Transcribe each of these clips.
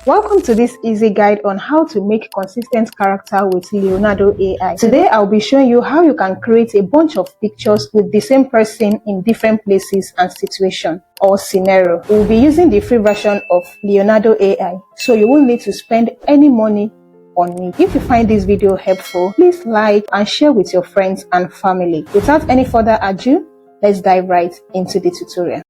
Welcome to this easy guide on how to make consistent character with Leonardo AI. Today I'll be showing you how you can create a bunch of pictures with the same person in different places and situation or scenario. We'll be using the free version of Leonardo AI, so you won't need to spend any money on it. If you find this video helpful, please like and share with your friends and family. Without any further ado, let's dive right into the tutorial.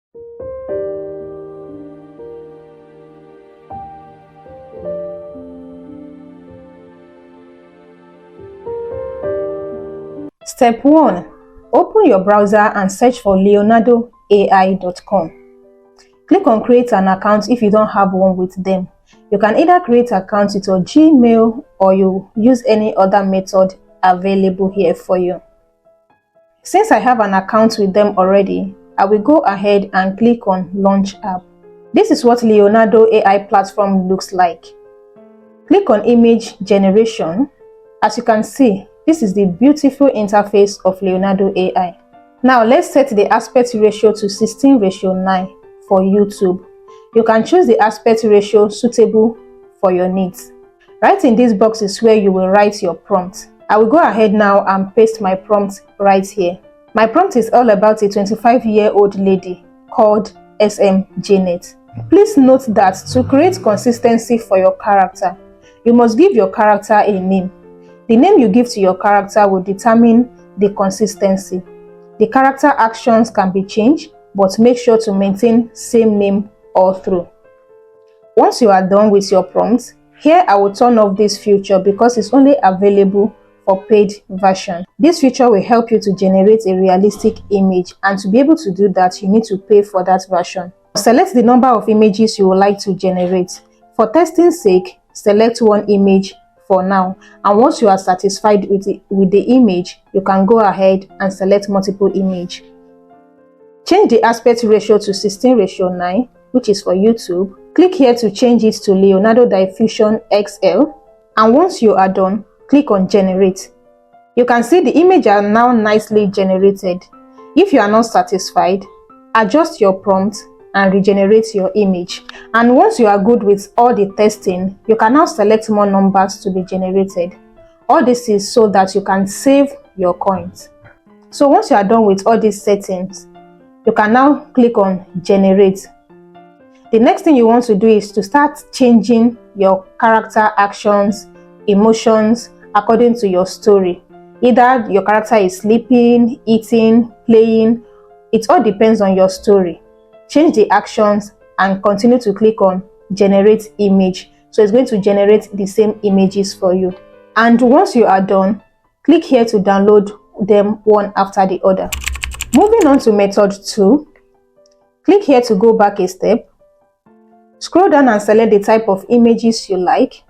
Step 1. Open your browser and search for leonardoai.com. Click on create an account if you don't have one with them. You can either create an account with your Gmail or you use any other method available here for you. Since I have an account with them already, I will go ahead and click on Launch App. This is what Leonardo AI platform looks like. Click on Image Generation. As you can see, this is the beautiful interface of Leonardo AI. Now let's set the aspect ratio to 16:9 for YouTube. You can choose the aspect ratio suitable for your needs. Right in this box is where you will write your prompt. I will go ahead now and paste my prompt right here. My prompt is all about a 25-year-old lady called SM Janet. Please note that to create consistency for your character, you must give your character a name. The name you give to your character will determine the consistency. The character actions can be changed, but make sure to maintain same name all through. Once you are done with your prompt, here I will turn off this feature because it's only available for paid version. This feature will help you to generate a realistic image, and to be able to do that, you need to pay for that version. Select the number of images you would like to generate. For testing sake, select one image for now, and once you are satisfied with the image, you can go ahead and select multiple image. Change the aspect ratio to 16:9, which is for YouTube. Click here to change it to Leonardo Diffusion XL, and once you are done, click on Generate. You can see the image are now nicely generated. If you are not satisfied, adjust your prompt and regenerate your image. And once you are good with all the testing, you can now select more numbers to be generated. All this is so that you can save your coins. So once you are done with all these settings, you can now click on Generate. The next thing you want to do is to start changing your character actions, emotions according to your story. Either your character is sleeping, eating, playing. It all depends on your story. Change the actions and continue to click on Generate Image. So it's going to generate the same images for you. And once you are done, click here to download them one after the other. Moving on to method 2, click here to go back a step. Scroll down and select the type of images you like.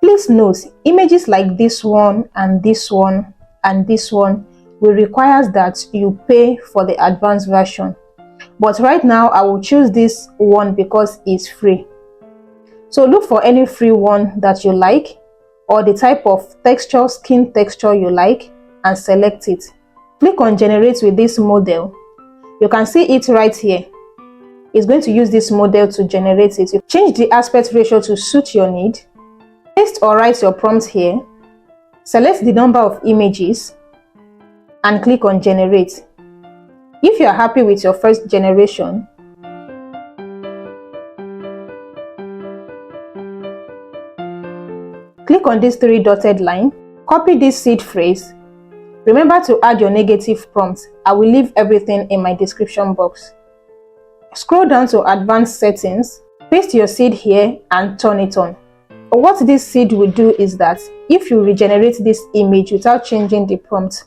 Please note, images like this one and this one and this one will require that you pay for the advanced version. But right now I will choose this one because it's free. So look for any free one that you like, or the type of texture, skin texture you like, and select it. Click on Generate with this model. You can see it right here. It's going to use this model to generate it. You change the aspect ratio to suit your need. Paste or write your prompt here. Select the number of images and click on Generate. If you are happy with your first generation, click on this 3 dotted line, copy this seed phrase. Remember to add your negative prompt. I will leave everything in my description box. Scroll down to advanced settings, paste your seed here and turn it on. What this seed will do is that if you regenerate this image without changing the prompt,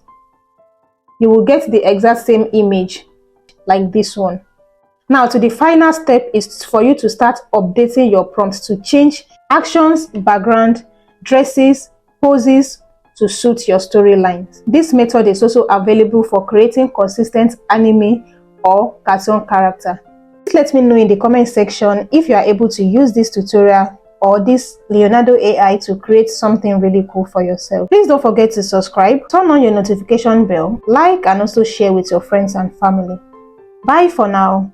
you will get the exact same image like this one. Now to the final step is for you to start updating your prompts to change actions, background, dresses, poses to suit your storylines. This method is also available for creating consistent anime or cartoon character. Please let me know in the comment section if you are able to use this tutorial or this Leonardo AI to create something really cool for yourself. Please don't forget to subscribe, turn on your notification bell, like and also share with your friends and family. Bye for now.